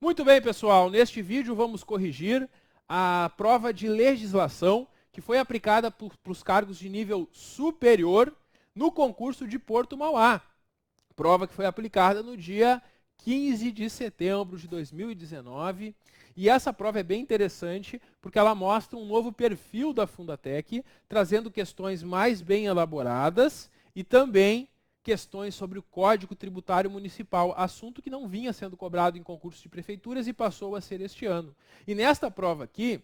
Muito bem, pessoal. Neste vídeo vamos corrigir a prova de legislação que foi aplicada para os cargos de nível superior no concurso de Porto Mauá. Prova que foi aplicada no dia 15 de setembro de 2019. E essa prova é bem interessante porque ela mostra um novo perfil da Fundatec, trazendo questões mais bem elaboradas e também questões sobre o Código Tributário Municipal, assunto que não vinha sendo cobrado em concursos de prefeituras e passou a ser este ano. E nesta prova aqui,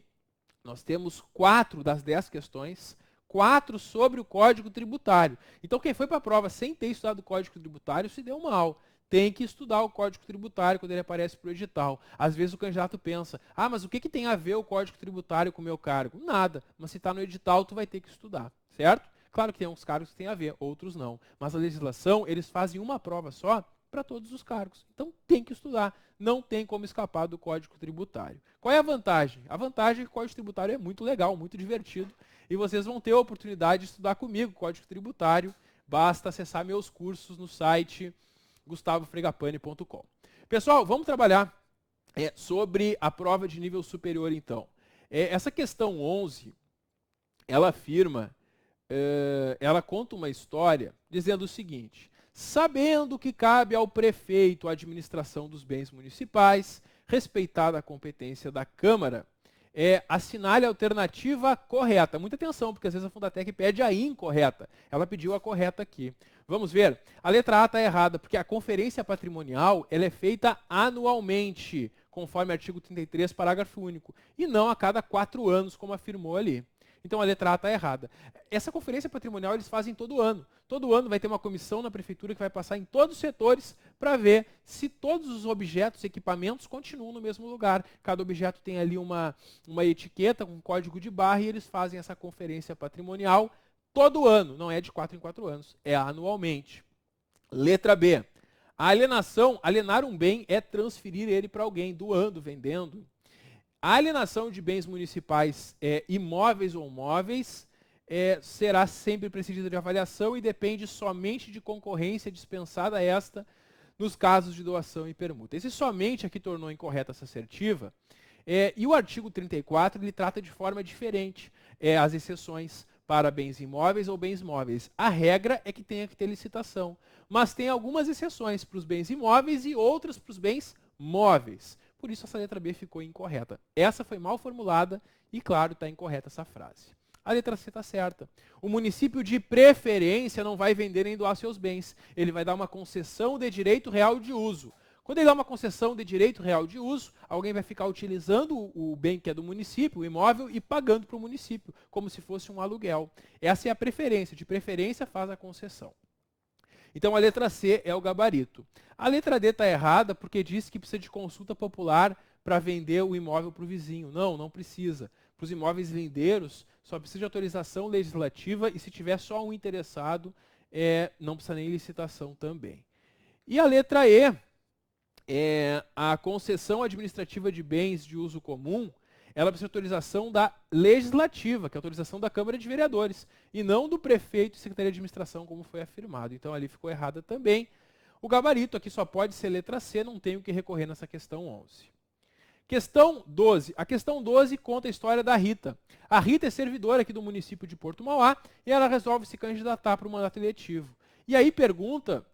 nós temos 4 das 10 questões, 4 sobre o Código Tributário. Então quem foi para a prova sem ter estudado o Código Tributário se deu mal. Tem que estudar o Código Tributário quando ele aparece para o edital. Às vezes o candidato pensa, mas o que tem a ver o Código Tributário com o meu cargo? Nada, mas se está no edital, tu vai ter que estudar, certo? Claro que tem uns cargos que tem a ver, outros não. Mas a legislação, eles fazem uma prova só para todos os cargos. Então tem que estudar. Não tem como escapar do Código Tributário. Qual é a vantagem? A vantagem é que o Código Tributário é muito legal, muito divertido. E vocês vão ter a oportunidade de estudar comigo o Código Tributário. Basta acessar meus cursos no site gustavofregapane.com. Pessoal, vamos trabalhar sobre a prova de nível superior, então. Essa questão 11, ela afirma, ela conta uma história dizendo o seguinte: sabendo que cabe ao prefeito a administração dos bens municipais, respeitada a competência da Câmara, assinale a alternativa correta. Muita atenção, porque às vezes a Fundatec pede a incorreta. Ela pediu a correta aqui. Vamos ver? A letra A está errada, porque a conferência patrimonial ela é feita anualmente, conforme artigo 33, parágrafo único, e não a cada 4 anos, como afirmou ali. Então a letra A está errada. Essa conferência patrimonial eles fazem todo ano. Todo ano vai ter uma comissão na prefeitura que vai passar em todos os setores para ver se todos os objetos, equipamentos continuam no mesmo lugar. Cada objeto tem ali uma etiqueta, um código de barra e eles fazem essa conferência patrimonial todo ano. Não é de 4 em 4 anos, é anualmente. Letra B. A alienação, alienar um bem é transferir ele para alguém, doando, vendendo. A alienação de bens municipais imóveis ou móveis será sempre precedida de avaliação e depende somente de concorrência dispensada esta nos casos de doação e permuta. Esse somente aqui tornou incorreta essa assertiva e o artigo 34 ele trata de forma diferente as exceções para bens imóveis ou bens móveis. A regra é que tenha que ter licitação, mas tem algumas exceções para os bens imóveis e outras para os bens móveis. Por isso essa letra B ficou incorreta. Essa foi mal formulada e, claro, está incorreta essa frase. A letra C está certa. O município de preferência não vai vender nem doar seus bens. Ele vai dar uma concessão de direito real de uso. Quando ele dá uma concessão de direito real de uso, alguém vai ficar utilizando o bem que é do município, o imóvel, e pagando para o município, como se fosse um aluguel. Essa é a preferência. De preferência faz a concessão. Então a letra C é o gabarito. A letra D está errada porque diz que precisa de consulta popular para vender o imóvel para o vizinho. Não precisa. Para os imóveis lindeiros, só precisa de autorização legislativa e se tiver só um interessado, não precisa nem licitação também. E a letra E, a concessão administrativa de bens de uso comum, ela precisa de autorização da legislativa, que é a autorização da Câmara de Vereadores, e não do prefeito e secretaria de administração, como foi afirmado. Então ali ficou errada também. O gabarito aqui só pode ser letra C, não tenho que recorrer nessa questão 11. Questão 12. A questão 12 conta a história da Rita. A Rita é servidora aqui do município de Porto Mauá e ela resolve se candidatar para o mandato eletivo. E aí pergunta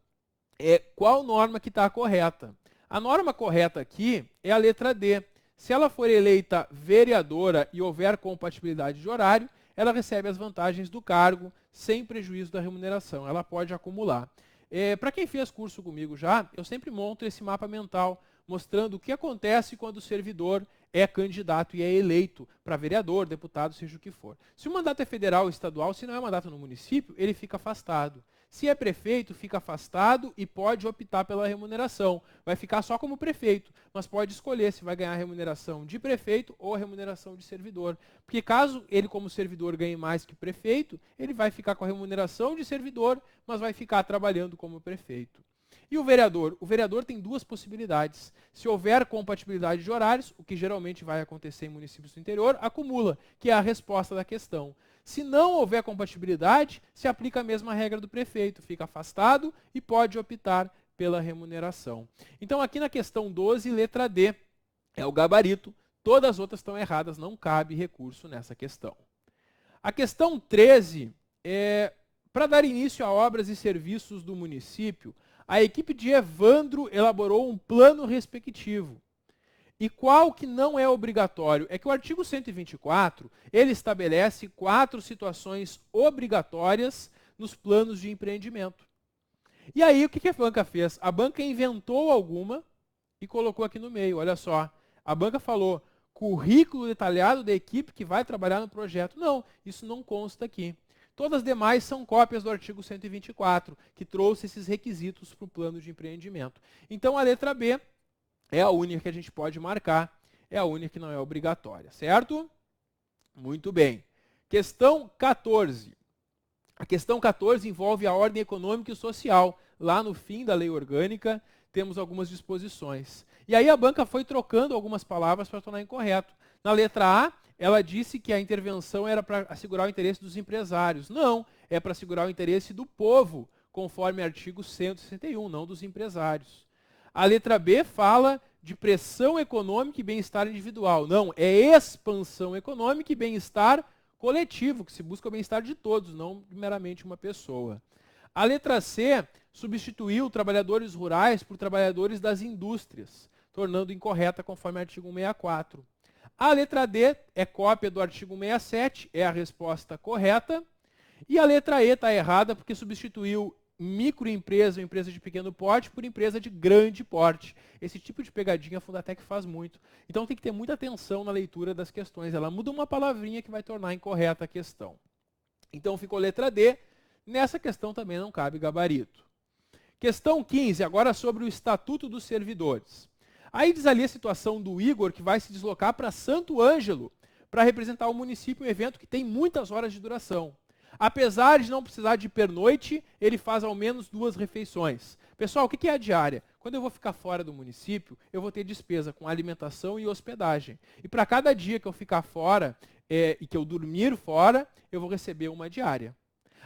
qual norma que está correta. A norma correta aqui é a letra D. Se ela for eleita vereadora e houver compatibilidade de horário, ela recebe as vantagens do cargo sem prejuízo da remuneração. Ela pode acumular. Para quem fez curso comigo já, eu sempre monto esse mapa mental, mostrando o que acontece quando o servidor é candidato e é eleito para vereador, deputado, seja o que for. Se o mandato é federal ou estadual, se não é mandato no município, ele fica afastado. Se é prefeito, fica afastado e pode optar pela remuneração. Vai ficar só como prefeito, mas pode escolher se vai ganhar a remuneração de prefeito ou a remuneração de servidor. Porque caso ele, como servidor, ganhe mais que prefeito, ele vai ficar com a remuneração de servidor, mas vai ficar trabalhando como prefeito. E o vereador? O vereador tem duas possibilidades. Se houver compatibilidade de horários, o que geralmente vai acontecer em municípios do interior, acumula, que é a resposta da questão. Se não houver compatibilidade, se aplica a mesma regra do prefeito, fica afastado e pode optar pela remuneração. Então aqui na questão 12, letra D, é o gabarito. Todas as outras estão erradas, não cabe recurso nessa questão. A questão 13 é, para dar início a obras e serviços do município, a equipe de Evandro elaborou um plano respectivo. E qual que não é obrigatório? É que o artigo 124, ele estabelece 4 situações obrigatórias nos planos de empreendimento. E aí, o que a banca fez? A banca inventou alguma e colocou aqui no meio, olha só. A banca falou, currículo detalhado da equipe que vai trabalhar no projeto. Não, isso não consta aqui. Todas as demais são cópias do artigo 124, que trouxe esses requisitos para o plano de empreendimento. Então, a letra B é a única que a gente pode marcar, é a única que não é obrigatória, certo? Muito bem. Questão 14. A questão 14 envolve a ordem econômica e social. Lá no fim da lei orgânica, temos algumas disposições. E aí a banca foi trocando algumas palavras para tornar incorreto. Na letra A, ela disse que a intervenção era para assegurar o interesse dos empresários. Não, é para assegurar o interesse do povo, conforme o artigo 161, não dos empresários. A letra B fala de pressão econômica e bem-estar individual. Não, é expansão econômica e bem-estar coletivo, que se busca o bem-estar de todos, não meramente uma pessoa. A letra C substituiu trabalhadores rurais por trabalhadores das indústrias, tornando incorreta conforme o artigo 164. A letra D é cópia do artigo 167, é a resposta correta. E a letra E está errada porque substituiu microempresa ou empresa de pequeno porte por empresa de grande porte. Esse tipo de pegadinha a Fundatec faz muito. Então tem que ter muita atenção na leitura das questões. Ela muda uma palavrinha que vai tornar incorreta a questão. Então ficou letra D. Nessa questão também não cabe gabarito. Questão 15, agora sobre o Estatuto dos Servidores. Aí diz ali a situação do Igor, que vai se deslocar para Santo Ângelo para representar o município em um evento que tem muitas horas de duração. Apesar de não precisar de pernoite, ele faz ao menos 2 refeições. Pessoal, o que é a diária? Quando eu vou ficar fora do município, eu vou ter despesa com alimentação e hospedagem. E para cada dia que eu ficar fora e que eu dormir fora, eu vou receber uma diária.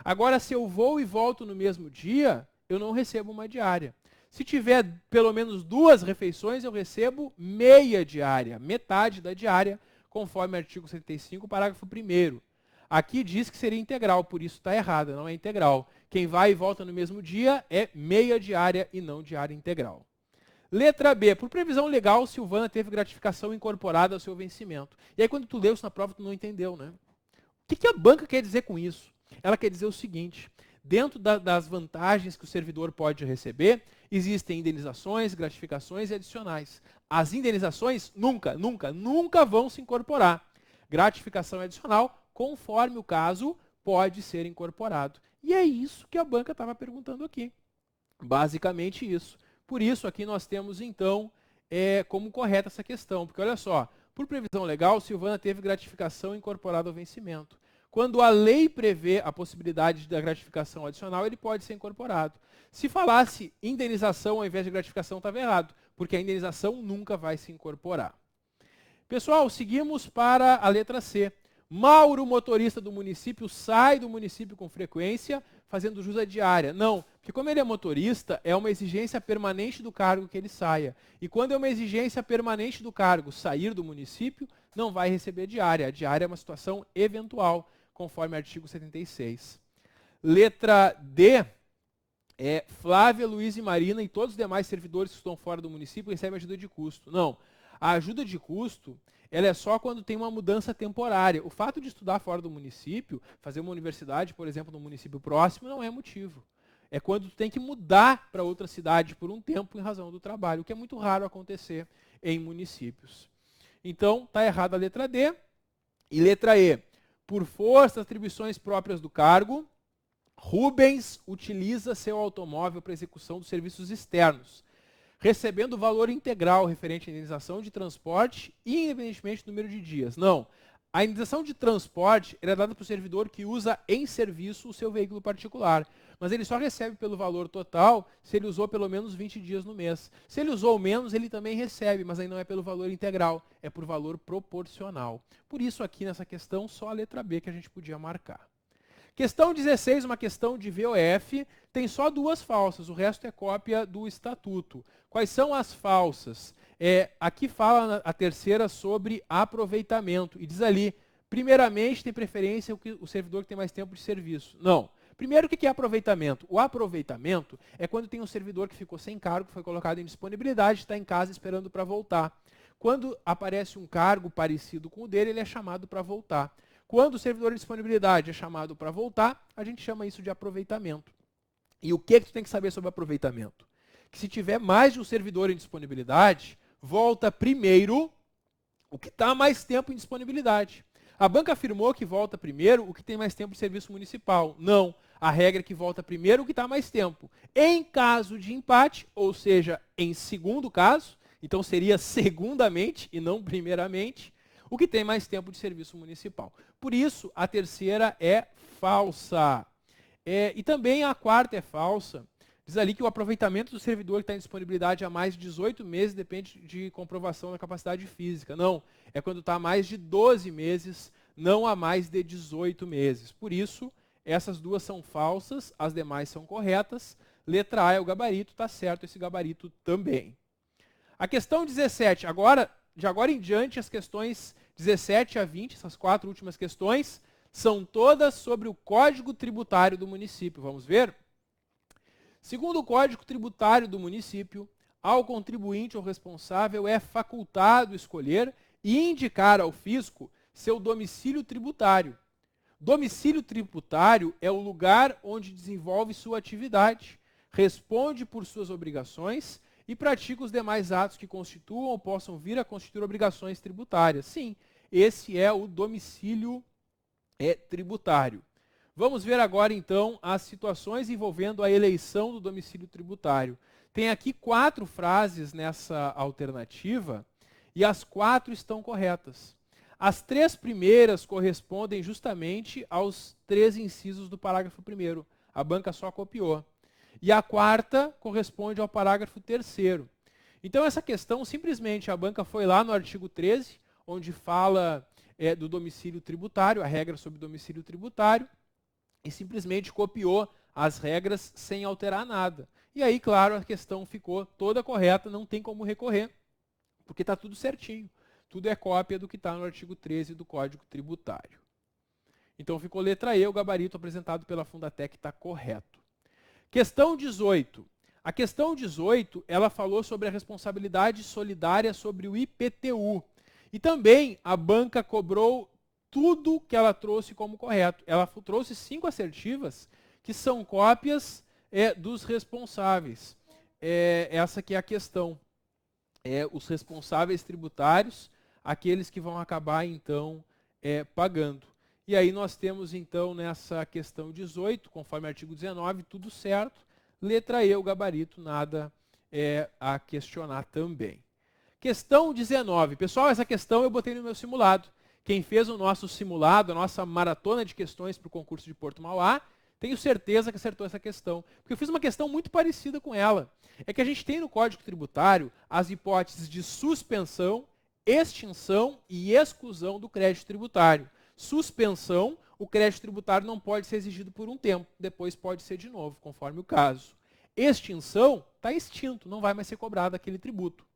Agora, se eu vou e volto no mesmo dia, eu não recebo uma diária. Se tiver pelo menos 2 refeições, eu recebo meia diária, metade da diária, conforme o artigo 75, parágrafo 1º. Aqui diz que seria integral, por isso está errada, não é integral. Quem vai e volta no mesmo dia é meia diária e não diária integral. Letra B. Por previsão legal, Silvana teve gratificação incorporada ao seu vencimento. E aí quando tu leu isso na prova, tu não entendeu, né? O que a banca quer dizer com isso? Ela quer dizer o seguinte, dentro das vantagens que o servidor pode receber, existem indenizações, gratificações e adicionais. As indenizações nunca vão se incorporar. Gratificação adicional, conforme o caso, pode ser incorporado. E é isso que a banca estava perguntando aqui. Basicamente isso. Por isso, aqui nós temos, então, como correta essa questão. Porque, olha só, por previsão legal, Silvana teve gratificação incorporada ao vencimento. Quando a lei prevê a possibilidade da gratificação adicional, ele pode ser incorporado. Se falasse indenização ao invés de gratificação, estava errado, porque a indenização nunca vai se incorporar. Pessoal, seguimos para a letra C. Mauro, motorista do município, sai do município com frequência, fazendo jus à diária. Não, porque como ele é motorista, é uma exigência permanente do cargo que ele saia. E quando é uma exigência permanente do cargo sair do município, não vai receber diária. A diária é uma situação eventual, conforme o artigo 76. Letra D, Flávia, Luiz e Marina e todos os demais servidores que estão fora do município recebem ajuda de custo. Não, a ajuda de custo ela é só quando tem uma mudança temporária. O fato de estudar fora do município, fazer uma universidade, por exemplo, no município próximo, não é motivo. É quando tu tem que mudar para outra cidade por um tempo em razão do trabalho, o que é muito raro acontecer em municípios. Então, está errada a letra D. E letra E. Por força das atribuições próprias do cargo, Rubens utiliza seu automóvel para execução dos serviços externos, recebendo o valor integral referente à indenização de transporte, independentemente do número de dias. Não. A indenização de transporte é dada para o servidor que usa em serviço o seu veículo particular. Mas ele só recebe pelo valor total se ele usou pelo menos 20 dias no mês. Se ele usou menos, ele também recebe, mas aí não é pelo valor integral, é por valor proporcional. Por isso aqui nessa questão, só a letra B que a gente podia marcar. Questão 16, uma questão de VOF, tem só 2 falsas, o resto é cópia do estatuto. Quais são as falsas? Aqui fala a terceira sobre aproveitamento. E diz ali, primeiramente, tem preferência o servidor que tem mais tempo de serviço. Não. Primeiro, o que é aproveitamento? O aproveitamento é quando tem um servidor que ficou sem cargo, foi colocado em disponibilidade, está em casa esperando para voltar. Quando aparece um cargo parecido com o dele, ele é chamado para voltar. Quando o servidor de disponibilidade é chamado para voltar, a gente chama isso de aproveitamento. E o que tu tem que saber sobre aproveitamento? Que se tiver mais de um servidor em disponibilidade, volta primeiro o que está mais tempo em disponibilidade. A banca afirmou que volta primeiro o que tem mais tempo de serviço municipal. Não. A regra é que volta primeiro o que está mais tempo. Em caso de empate, ou seja, em segundo caso, então seria segundamente e não primeiramente, o que tem mais tempo de serviço municipal. Por isso, a terceira é falsa. E também a quarta é falsa. Diz ali que o aproveitamento do servidor que está em disponibilidade há mais de 18 meses depende de comprovação da capacidade física. Não, é quando está há mais de 12 meses, não há mais de 18 meses. Por isso, essas duas são falsas, as demais são corretas. Letra A é o gabarito, está certo esse gabarito também. A questão 17, de agora em diante, as questões 17 a 20, essas 4 últimas questões, são todas sobre o Código Tributário do município. Vamos ver? Segundo o Código Tributário do município, ao contribuinte ou responsável é facultado escolher e indicar ao fisco seu domicílio tributário. Domicílio tributário é o lugar onde desenvolve sua atividade, responde por suas obrigações e pratica os demais atos que constituam ou possam vir a constituir obrigações tributárias. Sim, esse é o domicílio tributário. Vamos ver agora, então, as situações envolvendo a eleição do domicílio tributário. Tem aqui 4 frases nessa alternativa e as 4 estão corretas. As 3 primeiras correspondem justamente aos 3 incisos do parágrafo 1º. A banca só copiou. E a 4ª corresponde ao parágrafo 3º. Então, essa questão, simplesmente, a banca foi lá no artigo 13, onde fala do domicílio tributário, a regra sobre domicílio tributário, e simplesmente copiou as regras sem alterar nada. E aí, claro, a questão ficou toda correta, não tem como recorrer, porque está tudo certinho. Tudo é cópia do que está no artigo 13 do Código Tributário. Então ficou letra E, o gabarito apresentado pela Fundatec está correto. Questão 18. A questão 18, ela falou sobre a responsabilidade solidária sobre o IPTU. E também a banca cobrou tudo que ela trouxe como correto. Ela trouxe 5 assertivas que são cópias dos responsáveis. Essa aqui é a questão. Os responsáveis tributários, aqueles que vão acabar, então, pagando. E aí nós temos, então, nessa questão 18, conforme o artigo 19, tudo certo. Letra E, o gabarito, nada a questionar também. Questão 19. Pessoal, essa questão eu botei no meu simulado. Quem fez o nosso simulado, a nossa maratona de questões para o concurso de Porto Mauá, tenho certeza que acertou essa questão. Porque eu fiz uma questão muito parecida com ela. É que a gente tem no Código Tributário as hipóteses de suspensão, extinção e exclusão do crédito tributário. Suspensão, o crédito tributário não pode ser exigido por um tempo, depois pode ser de novo, conforme o caso. Extinção, está extinto, não vai mais ser cobrado aquele tributo.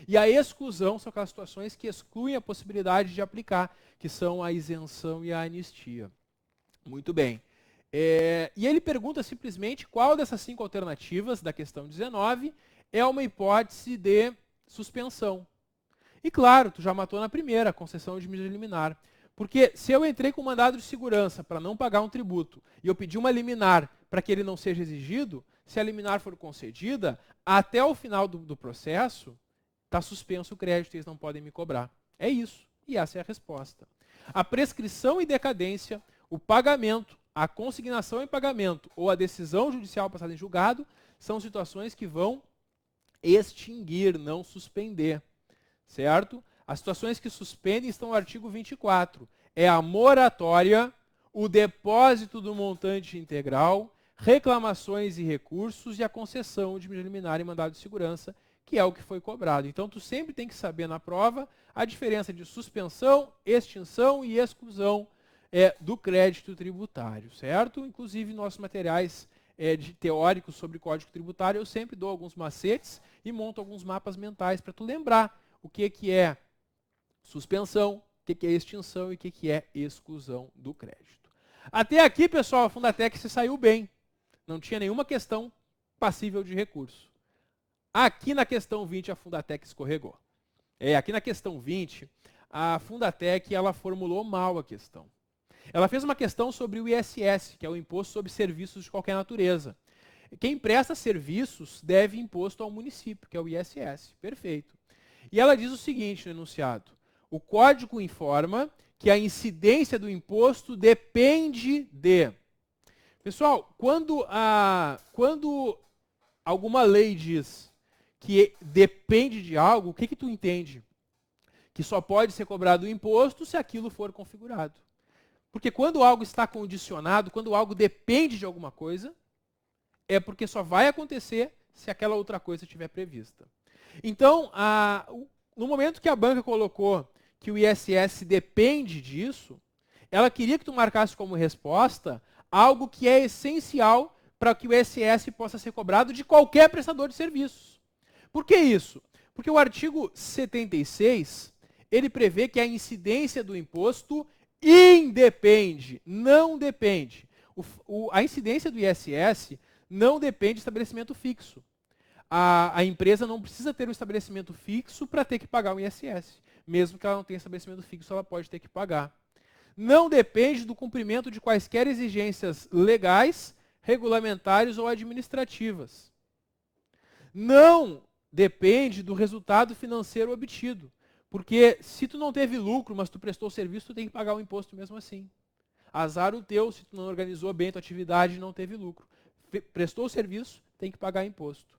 E a exclusão são aquelas situações que excluem a possibilidade de aplicar, que são a isenção e a anistia. Muito bem. E ele pergunta simplesmente qual dessas 5 alternativas da questão 19 é uma hipótese de suspensão. E claro, tu já matou na primeira, a concessão de medida liminar. Porque se eu entrei com mandado de segurança para não pagar um tributo e eu pedi uma liminar para que ele não seja exigido, se a liminar for concedida, até o final do processo, está suspenso o crédito e eles não podem me cobrar. É isso. E essa é a resposta. A prescrição e decadência, o pagamento, a consignação em pagamento ou a decisão judicial passada em julgado são situações que vão extinguir, não suspender. Certo? As situações que suspendem estão no artigo 24. É a moratória, o depósito do montante integral, reclamações e recursos e a concessão de medida liminar e mandado de segurança, que é o que foi cobrado. Então, tu sempre tem que saber na prova a diferença de suspensão, extinção e exclusão do crédito tributário, certo? Inclusive, nossos materiais teóricos sobre Código Tributário, eu sempre dou alguns macetes e monto alguns mapas mentais para tu lembrar o que é suspensão, o que é extinção e o que é exclusão do crédito. Até aqui, pessoal, a Fundatec se saiu bem. Não tinha nenhuma questão passível de recurso. Aqui na questão 20, a Fundatec escorregou. Aqui na questão 20, a Fundatec ela formulou mal a questão. Ela fez uma questão sobre o ISS, que é o Imposto sobre Serviços de Qualquer Natureza. Quem presta serviços deve imposto ao município, que é o ISS. Perfeito. E ela diz o seguinte no enunciado: o código informa que a incidência do imposto depende de... Pessoal, quando alguma lei diz que depende de algo, o que tu entende? Que só pode ser cobrado o imposto se aquilo for configurado. Porque quando algo está condicionado, quando algo depende de alguma coisa, é porque só vai acontecer se aquela outra coisa estiver prevista. Então, no momento que a banca colocou que o ISS depende disso, ela queria que tu marcasse como resposta algo que é essencial para que o ISS possa ser cobrado de qualquer prestador de serviços. Por que isso? Porque o artigo 76, ele prevê que a incidência do imposto independe, não depende. A incidência do ISS não depende de estabelecimento fixo. A empresa não precisa ter um estabelecimento fixo para ter que pagar o ISS. Mesmo que ela não tenha estabelecimento fixo, ela pode ter que pagar. Não depende do cumprimento de quaisquer exigências legais, regulamentares ou administrativas. Não depende do resultado financeiro obtido. Porque se tu não teve lucro, mas tu prestou serviço, tu tem que pagar o imposto mesmo assim. Azar o teu, se tu não organizou bem a tua atividade e não teve lucro. Prestou o serviço, tem que pagar imposto.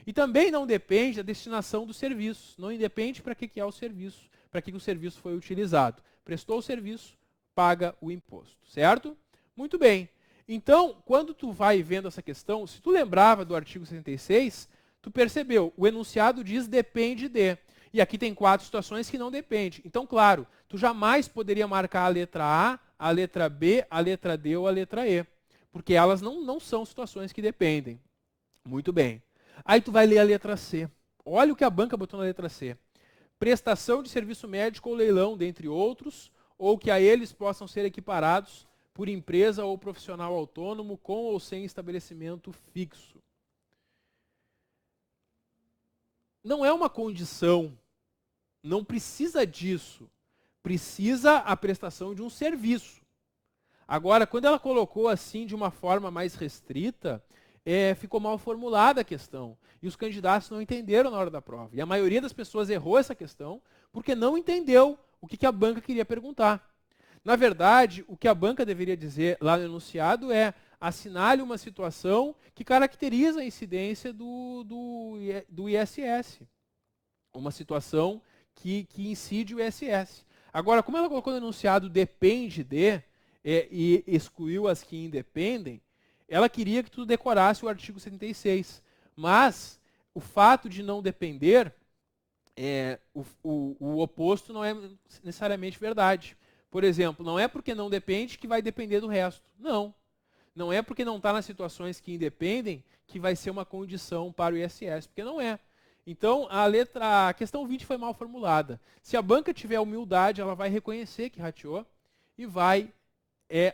E também não depende da destinação dos serviços. Não depende para que é o serviço, para que o serviço foi utilizado. Prestou o serviço, paga o imposto. Certo? Muito bem. Então, quando tu vai vendo essa questão, se tu lembrava do artigo 76, tu percebeu, o enunciado diz depende de. E aqui tem 4 situações que não depende. Então, claro, tu jamais poderia marcar a letra A, a letra B, a letra D ou a letra E. Porque elas não são situações que dependem. Muito bem. Aí tu vai ler a letra C. Olha o que a banca botou na letra C. Prestação de serviço médico ou leilão, dentre outros, ou que a eles possam ser equiparados por empresa ou profissional autônomo com ou sem estabelecimento fixo. Não é uma condição. Não precisa disso. Precisa a prestação de um serviço. Agora, quando ela colocou assim de uma forma mais restrita, ficou mal formulada a questão. E os candidatos não entenderam na hora da prova. E a maioria das pessoas errou essa questão porque não entendeu o que a banca queria perguntar. Na verdade, o que a banca deveria dizer lá no enunciado é: assinale uma situação que caracteriza a incidência do ISS. Uma situação que incide o ISS. Agora, como ela colocou no enunciado depende de, e excluiu as que independem, ela queria que tu decorasse o artigo 76. Mas o fato de não depender, o oposto não é necessariamente verdade. Por exemplo, não é porque não depende que vai depender do resto. Não. Não é porque não está nas situações que independem que vai ser uma condição para o ISS, porque não é. Então, a questão 20 foi mal formulada. Se a banca tiver humildade, ela vai reconhecer que rateou e vai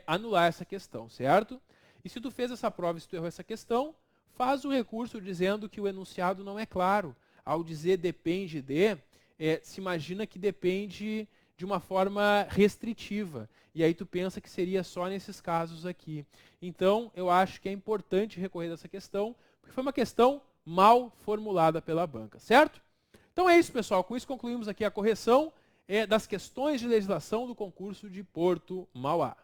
anular essa questão, certo? E se tu fez essa prova e se tu errou essa questão, faz o recurso dizendo que o enunciado não é claro. Ao dizer depende de, se imagina que depende de uma forma restritiva. E aí tu pensa que seria só nesses casos aqui. Então, eu acho que é importante recorrer dessa questão, porque foi uma questão mal formulada pela banca, certo? Então é isso, pessoal. Com isso concluímos aqui a correção das questões de legislação do concurso de Porto Mauá.